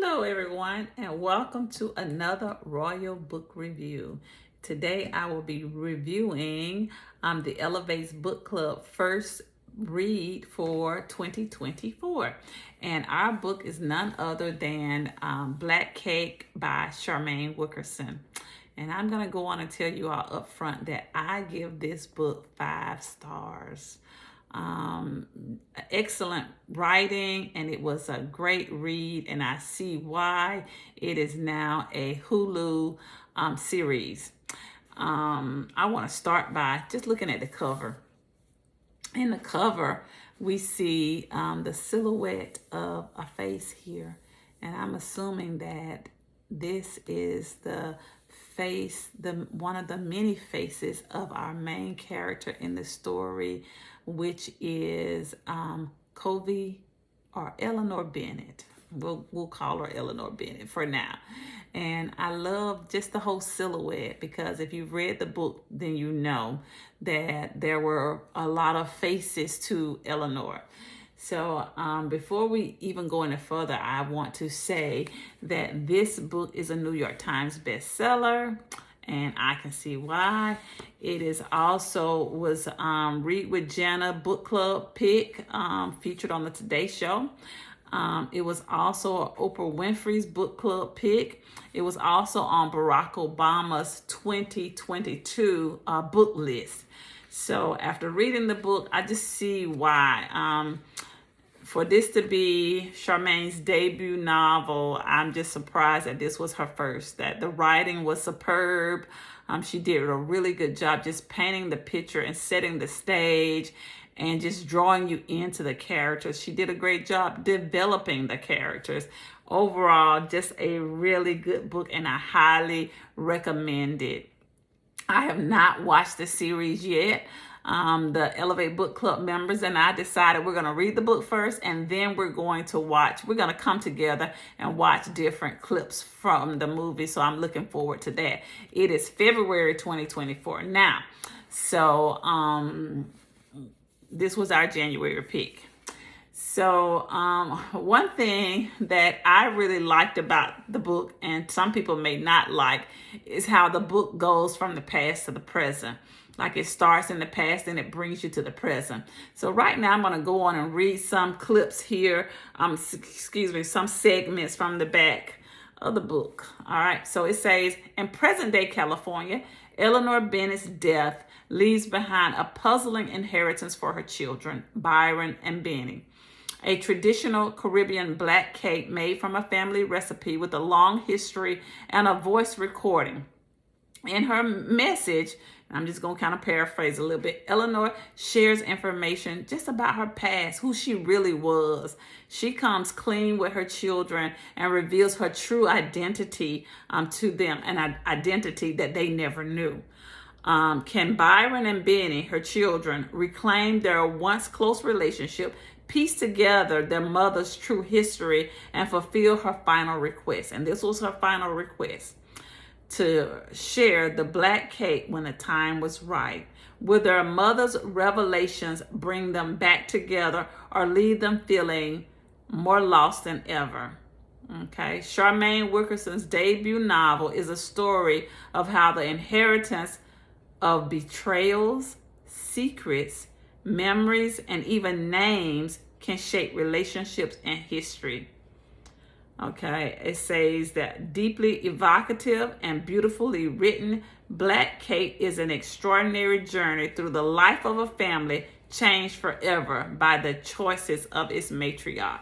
Hello, everyone, and welcome to another Royal Book Review. Today, I will be reviewing the Elevates Book Club first read for 2024. And our book is none other than Black Cake by Charmaine Wilkerson. And I'm going to go on and tell you all up front that I give this book 5 stars. Excellent writing, and it was a great read, and I see why it is now a Hulu series. I want to start by just looking at the cover. In the cover, we see the silhouette of a face here, and I'm assuming that this is the face, one of the many faces of our main character in the story, which is Covey or Eleanor Bennett. We'll call her Eleanor Bennett for now. And I love just the whole silhouette, because if you've read the book, then you know that there were a lot of faces to Eleanor. So before we even go any further, I want to say that this book is a New York Times bestseller, and I can see why. It is also was Read with Jana book club pick, featured on the Today Show. It was also Oprah Winfrey's book club pick. It was also on Barak Obama's 2022 book list. So after reading the book, I just see why. For this to be Charmaine's debut novel, I'm just surprised that this was her first, that the writing was superb. She did a really good job just painting the picture and setting the stage and just drawing you into the characters. She did a great job developing the characters. Overall, just a really good book, and I highly recommend it. I have not watched the series yet. The Elevate Book Club members and I decided we're going to read the book first, and then we're going to come together and watch different clips from the movie. So I'm looking forward to that. It is February 2024 now. So this was our January pick. So one thing that I really liked about the book, and some people may not like, is how the book goes from the past to the present. Like it starts in the past and it brings you to the present. So right now I'm going to go on and read some clips here. Some segments from the back of the book. All right. So it says, in present day California, Eleanor Bennett's death leaves behind a puzzling inheritance for her children, Byron and Benny. A traditional Caribbean black cake made from a family recipe with a long history and a voice recording. In her message, I'm just going to kind of paraphrase a little bit, Eleanor shares information just about her past, who she really was. She comes clean with her children and reveals her true identity to them, an identity that they never knew. Can Byron and Benny, her children, reclaim their once close relationship, piece together their mother's true history, and fulfill her final request? And this was her final request: to share the black cake when the time was right. Will their mother's revelations bring them back together or leave them feeling more lost than ever? Okay, Charmaine Wilkerson's debut novel is a story of how the inheritance of betrayals, secrets, memories, and even names can shape relationships and history. Okay, it says that deeply evocative and beautifully written, Black Cake is an extraordinary journey through the life of a family changed forever by the choices of its matriarch.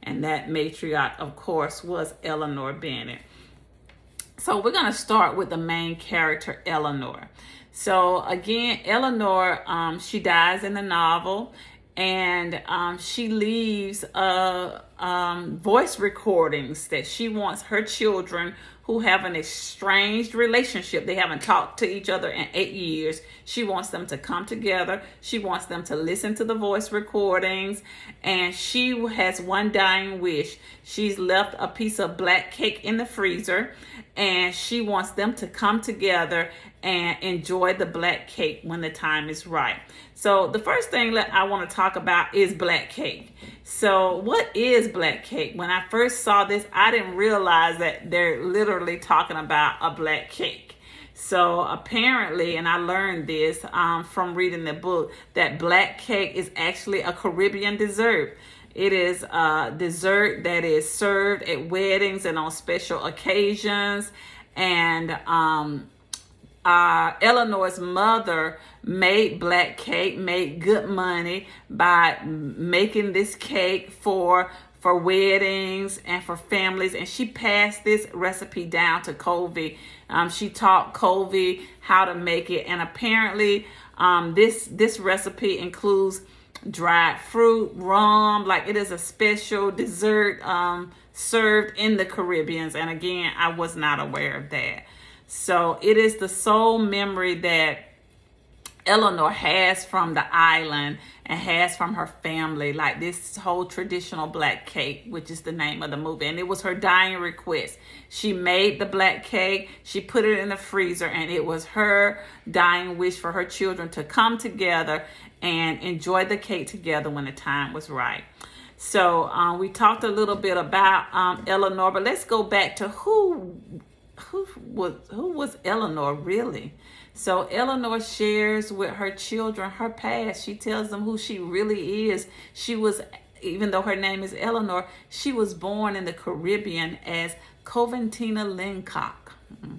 And that matriarch, of course, was Eleanor Bennett. So we're going to start with the main character, Eleanor. So again, Eleanor, she dies in the novel, and she leaves voice recordings that she wants her children, who have an estranged relationship, they haven't talked to each other in 8 years, she wants them to come together. She wants them to listen to the voice recordings, and she has one dying wish. She's left a piece of black cake in the freezer, and she wants them to come together and enjoy the black cake when the time is right. So the first thing that I want to talk about is black cake. So what is black cake? When I first saw this, I didn't realize that they're literally talking about a black cake. So apparently, and I learned this from reading the book, that black cake is actually a Caribbean dessert. It is a dessert that is served at weddings and on special occasions. And Eleanor's mother made black cake, made good money by making this cake for weddings and for families, and she passed this recipe down to Covey. She taught Covey how to make it, and apparently this recipe includes dried fruit, rum. Like, it is a special dessert served in the Caribbeans, and again, I was not aware of that. So it is the sole memory that Eleanor has from the island and has from her family, like this whole traditional black cake, which is the name of the movie. And it was her dying request. She made the black cake, she put it in the freezer, and it was her dying wish for her children to come together and enjoy the cake together when the time was right. So we talked a little bit about Eleanor, but let's go back to who was Eleanor really. So Eleanor shares with her children her past. She tells them who she really is. She was, even though her name is Eleanor, she was born in the Caribbean as Coventina Lincock.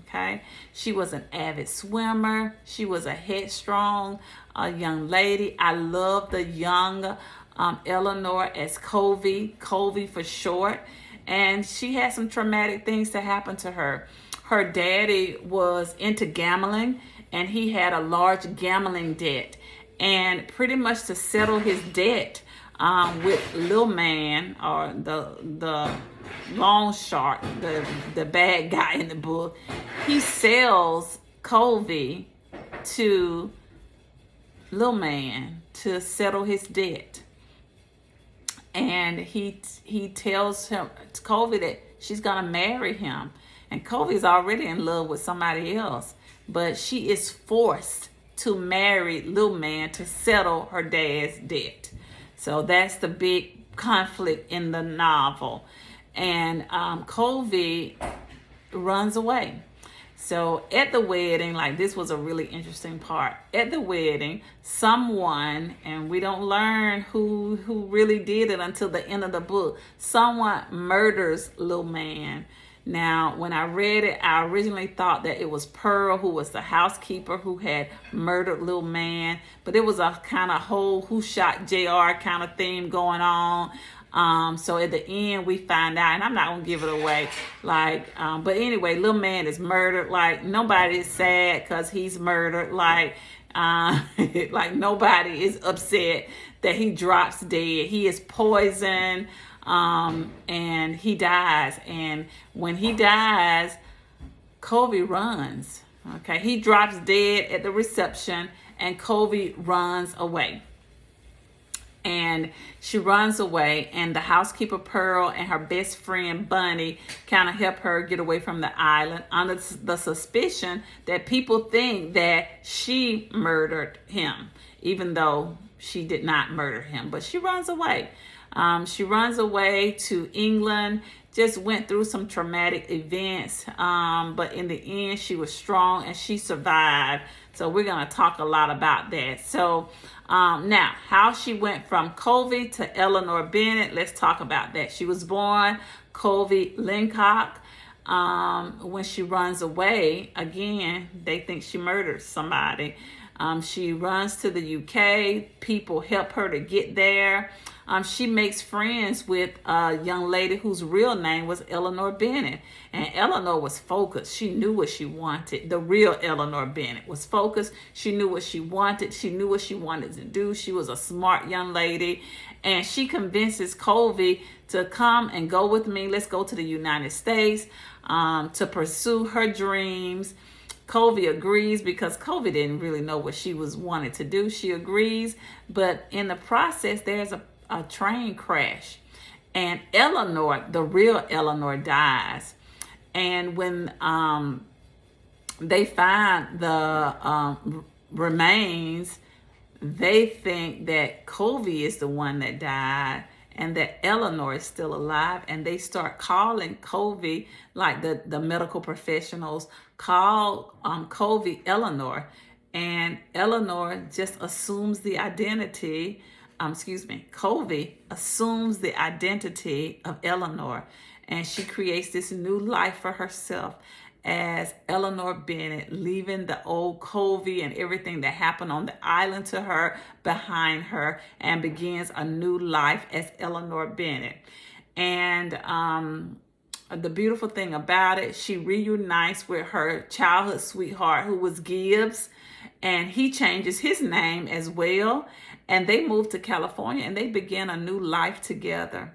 Okay, she was an avid swimmer. She was a headstrong young lady. I love the young Eleanor as Covey for short. And she had some traumatic things to happen to her. Her daddy was into gambling, and he had a large gambling debt. And pretty much to settle his debt with Lil Man, or the long shark, the bad guy in the book, he sells Covey to Lil Man to settle his debt. And he tells Covey that she's gonna marry him. And Covey's already in love with somebody else, but she is forced to marry Lil Man to settle her dad's debt. So that's the big conflict in the novel. And Covey runs away. So at the wedding, like, this was a really interesting part. At the wedding, someone, and we don't learn who really did it until the end of the book, someone murders Lil Man. Now, when I read it, I originally thought that it was Pearl, who was the housekeeper, who had murdered Lil Man. But it was a kind of whole who shot JR kind of theme going on. So at the end, we find out, and I'm not going to give it away. But anyway, Lil Man is murdered. Like, nobody is sad because he's murdered. Like nobody is upset that he drops dead. He is poisoned. And he dies. And when he dies, Covey runs. Okay, he drops dead at the reception, and Covey runs away. And she runs away, and the housekeeper Pearl and her best friend Bunny kind of help her get away from the island under the suspicion that people think that she murdered him, even though she did not murder him. But she runs away. She runs away to England, just went through some traumatic events, but in the end, she was strong and she survived. So we're going to talk a lot about that. So now, how she went from Covey to Eleanor Bennett, let's talk about that. She was born Covey Lincock. When she runs away, again, they think she murdered somebody. She runs to the UK. People help her to get there. She makes friends with a young lady whose real name was Eleanor Bennett. And Eleanor was focused. She knew what she wanted. The real Eleanor Bennett was focused. She knew what she wanted. She knew what she wanted to do. She was a smart young lady. And she convinces Covey to come and go with me. Let's go to the United States to pursue her dreams. Covey agrees because Covey didn't really know what she was wanting to do. She agrees. But in the process, there's a train crash, and Eleanor, the real Eleanor, dies. And when they find the remains, they think that Covey is the one that died, and that Eleanor is still alive. And they start calling Covey, like the medical professionals call Covey Eleanor. And Eleanor just assumes the identity, Covey assumes the identity of Eleanor. And she creates this new life for herself as Eleanor Bennett, leaving the old Covey and everything that happened on the island to her behind her, and begins a new life as Eleanor Bennett. And the beautiful thing about it, she reunites with her childhood sweetheart, who was Gibbs, and he changes his name as well. And they move to California and they begin a new life together.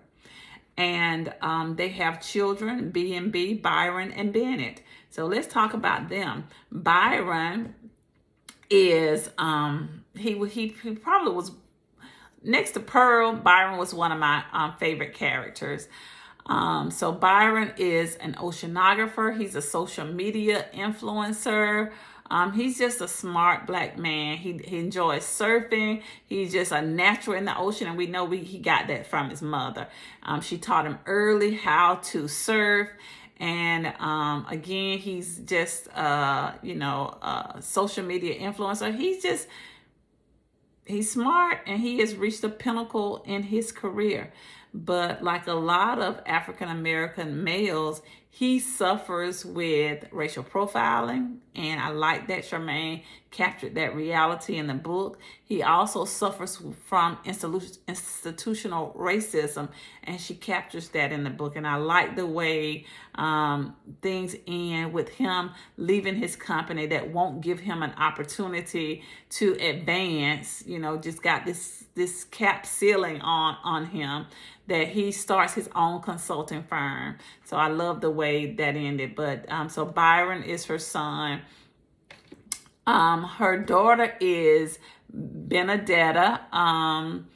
And they have children, B&B, Byron, and Bennett. So let's talk about them. Byron is, he probably was, next to Pearl, Byron was one of my favorite characters. So Byron is an oceanographer. He's a social media influencer. He's just a smart black man. He enjoys surfing. He's just a natural in the ocean, and we know he got that from his mother. She taught him early how to surf. And again, he's just, a social media influencer. He's smart, and he has reached a pinnacle in his career. But like a lot of African-American males, he suffers with racial profiling. And I like that Charmaine captured that reality in the book. He also suffers from institutional racism, and she captures that in the book. And I like the way things end with him leaving his company that won't give him an opportunity to advance, just got this cap ceiling on him, that he starts his own consulting firm. So I love the way that ended. But so Byron is her son. Her daughter is Benedetta, and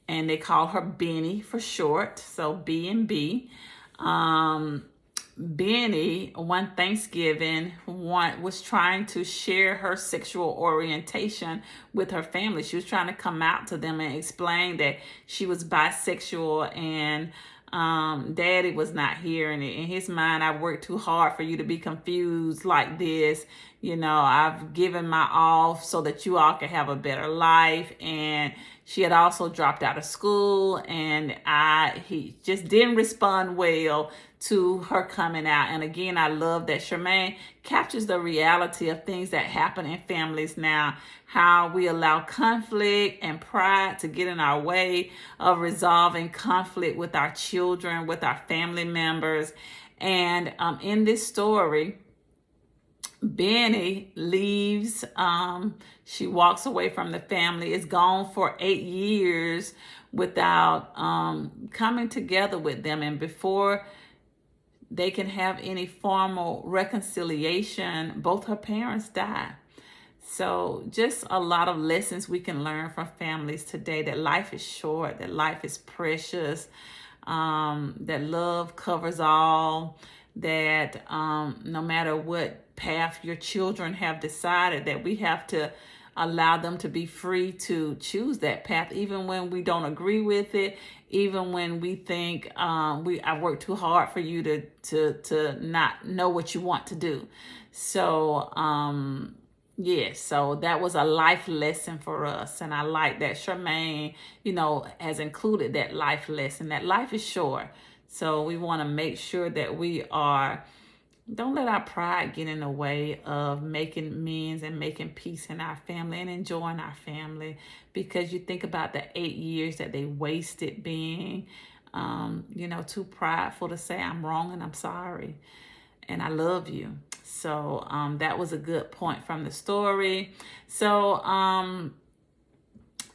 they call her Benny for short, so B&B. Benny, one Thanksgiving, was trying to share her sexual orientation with her family. She was trying to come out to them and explain that she was bisexual, and Daddy was not hearing it. In his mind, I worked too hard for you to be confused like this. I've given my all so that you all can have a better life. And she had also dropped out of school, and he just didn't respond well to her coming out. And again, I love that Charmaine captures the reality of things that happen in families now, how we allow conflict and pride to get in our way of resolving conflict with our children, with our family members. And in this story, Benny leaves. She walks away from the family, is gone for 8 years without coming together with them. And before they can have any formal reconciliation, both her parents die. So just a lot of lessons we can learn from families today, that life is short, that life is precious, that love covers all, that no matter what path your children have decided, that we have to allow them to be free to choose that path, even when we don't agree with it, even when we think I worked too hard for you to not know what you want to do. So so that was a life lesson for us. And I like that Charmaine, has included that life lesson, that life is short. So we want to make sure that don't let our pride get in the way of making amends and making peace in our family and enjoying our family. Because you think about the 8 years that they wasted being, too prideful to say, I'm wrong and I'm sorry and I love you. So that was a good point from the story. So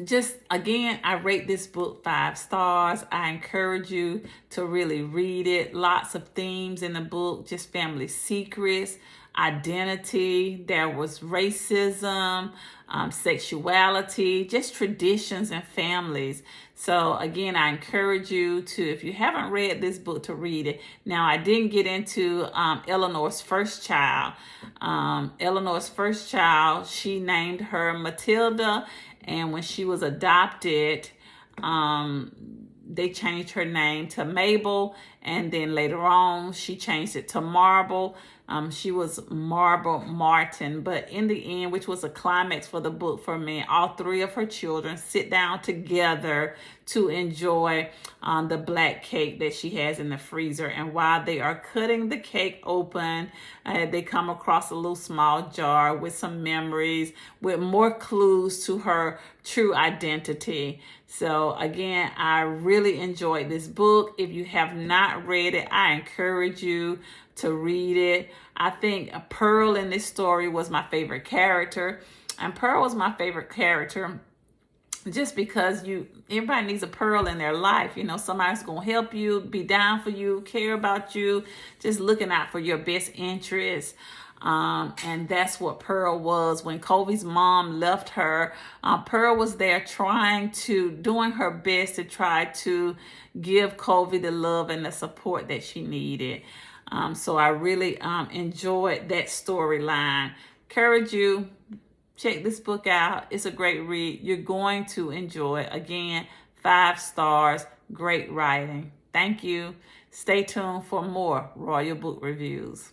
just again, I rate this book 5 stars. I encourage you to really read it. Lots of themes in the book, just family secrets, identity. There was racism, sexuality, just traditions and families. So again, I encourage you to, if you haven't read this book, to read it. Now, I didn't get into Eleanor's first child. Eleanor's first child, she named her Matilda. And when she was adopted, they changed her name to Mabel, and then later on she changed it to Marble. She was Marble Martin, but in the end, which was a climax for the book for me, all three of her children sit down together to enjoy the black cake that she has in the freezer. And while they are cutting the cake open, they come across a little small jar with some memories, with more clues to her true identity. So again, I really enjoyed this book. If you have not read it, I encourage you to read it. I think Pearl in this story was my favorite character. And Pearl was my favorite character just because everybody needs a Pearl in their life. You know, somebody's going to help you, be down for you, care about you, just looking out for your best interests. And that's what Pearl was. When Kobe's mom left her, Pearl was there doing her best to try to give Kobe the love and the support that she needed. So I really enjoyed that storyline. Encourage you, check this book out. It's a great read. You're going to enjoy it. Again, 5 stars, great writing. Thank you. Stay tuned for more Royal Book Reviews.